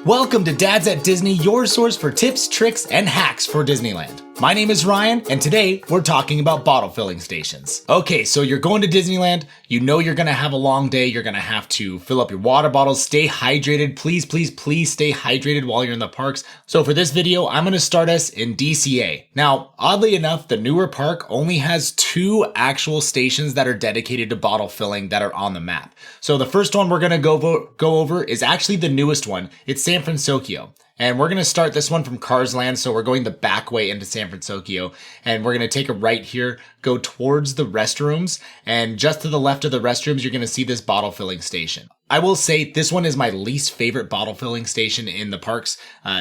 Welcome to Dads at Disney, your source for tips, tricks, and hacks for Disneyland. My name is Ryan, and today we're talking about bottle filling stations. Okay, so you're going to Disneyland, you know you're gonna have a long day, you're gonna have to fill up your water bottles, stay hydrated, please stay hydrated while you're in the parks. So for this video, I'm gonna start us in DCA. Now, oddly enough, the newer park only has 2 actual stations that are dedicated to bottle filling that are on the map. So the first one we're gonna go over is actually the newest one. It's San Fransokyo. And we're going to start this one from Cars Land, so we're going the back way into San Fransokyo, and we're going to take a right here, go towards the restrooms, and just to the left of the restrooms, you're going to see this bottle filling station. I will say this one is my least favorite bottle filling station in the parks.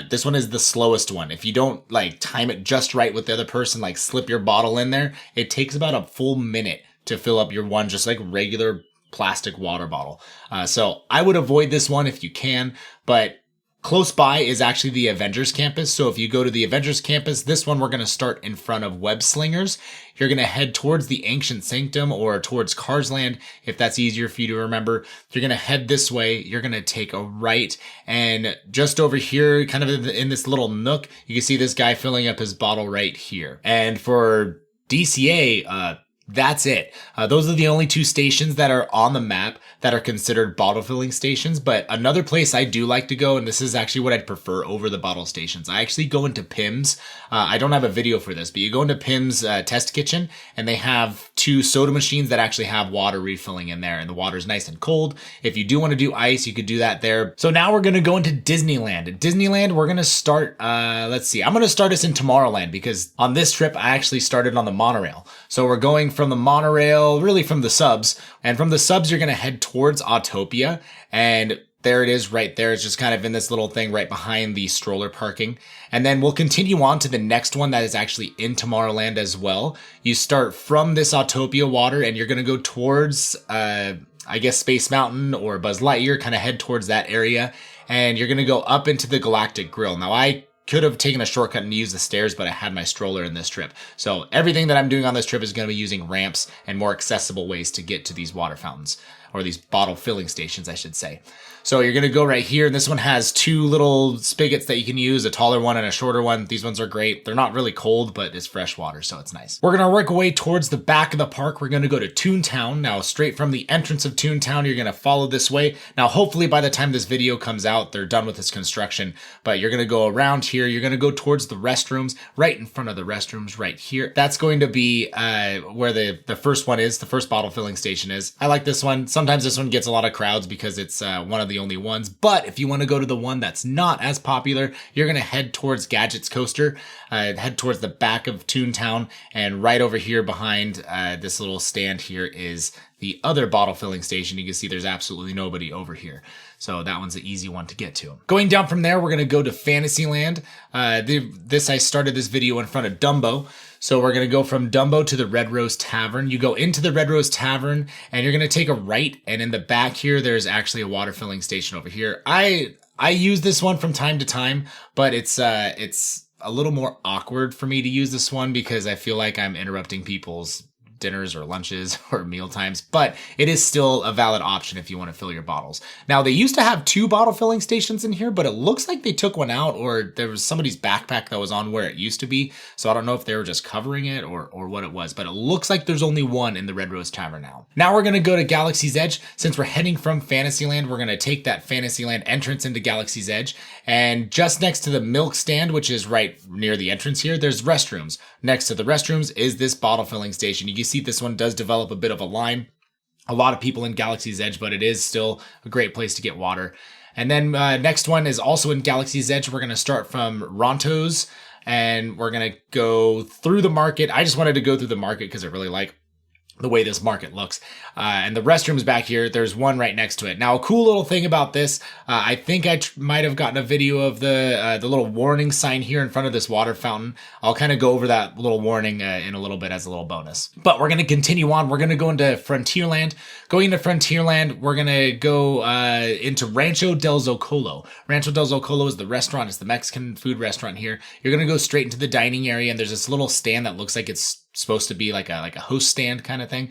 This one is the slowest one. If you don't time it just right with the other person, slip your bottle in there, it takes about a full minute to fill up your one just regular plastic water bottle. So I would avoid this one if you can, but close by is actually the Avengers Campus. So if you go to the Avengers Campus, this one we're going to start in front of Web Slingers. You're going to head towards the Ancient Sanctum or towards Cars Land, if that's easier for you to remember. You're going to head this way. You're going to take a right, and just over here, kind of in this little nook, you can see this guy filling up his bottle right here. And for DCA, that's it. Those are the only 2 stations that are on the map that are considered bottle filling stations. But another place I do like to go, and this is actually what I'd prefer over the bottle stations, I actually go into Pim's. I don't have a video for this, but you go into Pim's test kitchen, and they have 2 soda machines that actually have water refilling in there, and the water's nice and cold. If you do want to do ice, you could do that there. So now we're going to go into Disneyland. At Disneyland, we're going to start, let's see, I'm going to start us in Tomorrowland, because on this trip, I actually started on the monorail. So we're going from the monorail, really from the subs, and from the subs, you're going to head towards Autopia, and there it is right there. It's just kind of in this little thing right behind the stroller parking. And then we'll continue on to the next one that is actually in Tomorrowland as well. You start from this Autopia water, and you're going to go towards, I guess, Space Mountain or Buzz Lightyear, kind of head towards that area. And you're going to go up into the Galactic Grill. Now, I could have taken a shortcut and used the stairs, but I had my stroller in this trip. So everything that I'm doing on this trip is going to be using ramps and more accessible ways to get to these water fountains, or these bottle filling stations, I should say. So you're going to go right here, and this one has 2 little spigots that you can use, a taller one and a shorter one. These ones are great. They're not really cold, but it's fresh water, so it's nice. We're going to work our way towards the back of the park. We're going to go to Toontown. Now, straight from the entrance of Toontown, you're going to follow this way. Now, hopefully by the time this video comes out, they're done with this construction, but you're going to go around here. You're going to go towards the restrooms, right in front of the restrooms right here. That's going to be where the first one is, the first bottle filling station is. I like this one. Sometimes this one gets a lot of crowds because it's one of the only ones, but if you want to go to the one that's not as popular, you're going to head towards Gadget's Coaster, head towards the back of Toontown, and right over here behind this little stand here is the other bottle filling station. You can see there's absolutely nobody over here. So that one's an easy one to get to. Going down from there, we're going to go to Fantasyland. I started this video in front of Dumbo. So we're going to go from Dumbo to the Red Rose Tavern. You go into the Red Rose Tavern, and you're going to take a right, and in the back here, there's actually a water filling station over here. I use this one from time to time, but it's a little more awkward for me to use this one because I feel like I'm interrupting people's dinners or lunches or meal times, but it is still a valid option if you want to fill your bottles. Now, they used to have 2 bottle filling stations in here, but it looks like they took one out, or there was somebody's backpack that was on where it used to be. So I don't know if they were just covering it or what it was, but it looks like there's only one in the Red Rose Tavern now. Now we're going to go to Galaxy's Edge. Since we're heading from Fantasyland, we're going to take that Fantasyland entrance into Galaxy's Edge, and just next to the milk stand, which is right near the entrance here, there's restrooms. Next to the restrooms is this bottle filling station. You can see this one does develop a bit of a line. A lot of people in Galaxy's Edge, but it is still a great place to get water. And then next one is also in Galaxy's Edge. We're going to start from Ronto's, and we're going to go through the market. I just wanted to go through the market because I really like the way this market looks. And the restrooms back here, there's one right next to it. Now, a cool little thing about this, I think I might have gotten a video of the little warning sign here in front of this water fountain. I'll kind of go over that little warning in a little bit as a little bonus. But we're going to continue on. We're going to go into Frontierland. Going into Frontierland, we're going to go into Rancho del Zocolo. Rancho del Zocolo is the restaurant. It's the Mexican food restaurant here. You're going to go straight into the dining area, and there's this little stand that looks like it's supposed to be like a host stand kind of thing.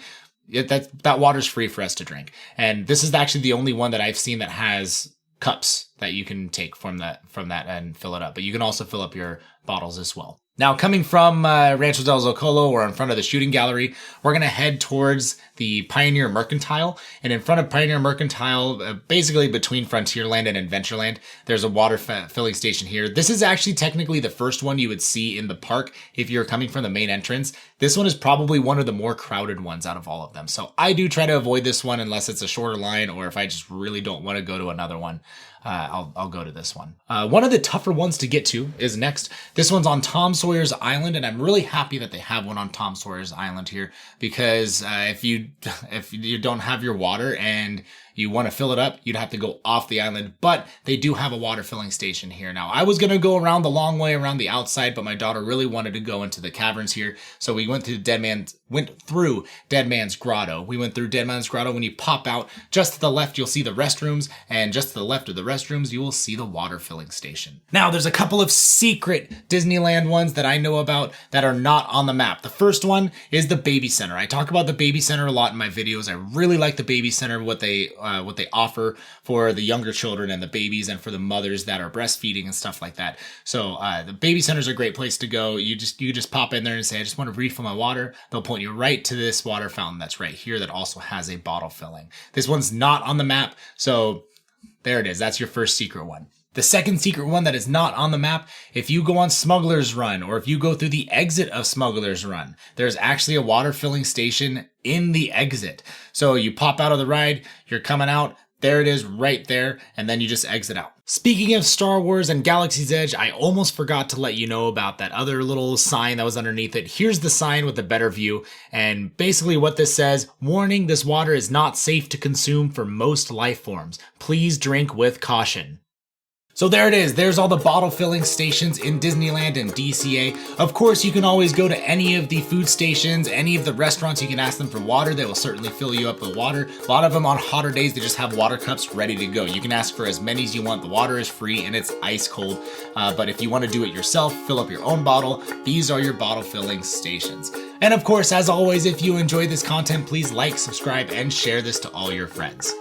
That water's free for us to drink. And this is actually the only one that I've seen that has cups that you can take from that and fill it up. But you can also fill up your bottles as well. Now, coming from Rancho del Zocalo, or in front of the shooting gallery, we're going to head towards the Pioneer Mercantile. And in front of Pioneer Mercantile, basically between Frontierland and Adventureland, there's a water filling station here. This is actually technically the first one you would see in the park if you're coming from the main entrance. This one is probably one of the more crowded ones out of all of them. So I do try to avoid this one unless it's a shorter line, or if I just really don't want to go to another one. I'll go to this one. One of the tougher ones to get to is next. This one's on Tom Sawyers Island, and I'm really happy that they have one on Tom Sawyers Island here, because if you don't have your water and you want to fill it up, you'd have to go off the island, but they do have a water filling station here. Now, I was going to go around the long way around the outside, but my daughter really wanted to go into the caverns here, so we went through Dead Man's Grotto. We went through Dead Man's Grotto. When you pop out, just to the left, you'll see the restrooms, and just to the left of the restrooms, you will see the water filling station. Now, there's a couple of secret Disneyland ones that I know about that are not on the map. The first one is the Baby Center. I talk about the Baby Center a lot in my videos. I really like the Baby Center, what they offer for the younger children and the babies, and for the mothers that are breastfeeding and stuff like that. So the Baby Center is a great place to go. You just pop in there and say, I just want to refill my water. They'll point you right to this water fountain that's right here that also has a bottle filling. This one's not on the map, so there it is. That's your first secret one. The second secret one that is not on the map, if you go on Smuggler's Run, or if you go through the exit of Smuggler's Run, there's actually a water filling station in the exit. So you pop out of the ride, you're coming out, there it is right there, and then you just exit out. Speaking of Star Wars and Galaxy's Edge, I almost forgot to let you know about that other little sign that was underneath it. Here's the sign with a better view, and basically what this says: warning, this water is not safe to consume for most life forms. Please drink with caution. So there it is. There's all the bottle filling stations in Disneyland and DCA. Of course, you can always go to any of the food stations, any of the restaurants. You can ask them for water. They will certainly fill you up with water. A lot of them on hotter days, they just have water cups ready to go. You can ask for as many as you want. The water is free and it's ice cold. But if you want to do it yourself, fill up your own bottle, these are your bottle filling stations. And of course, as always, if you enjoy this content, please like, subscribe, and share this to all your friends.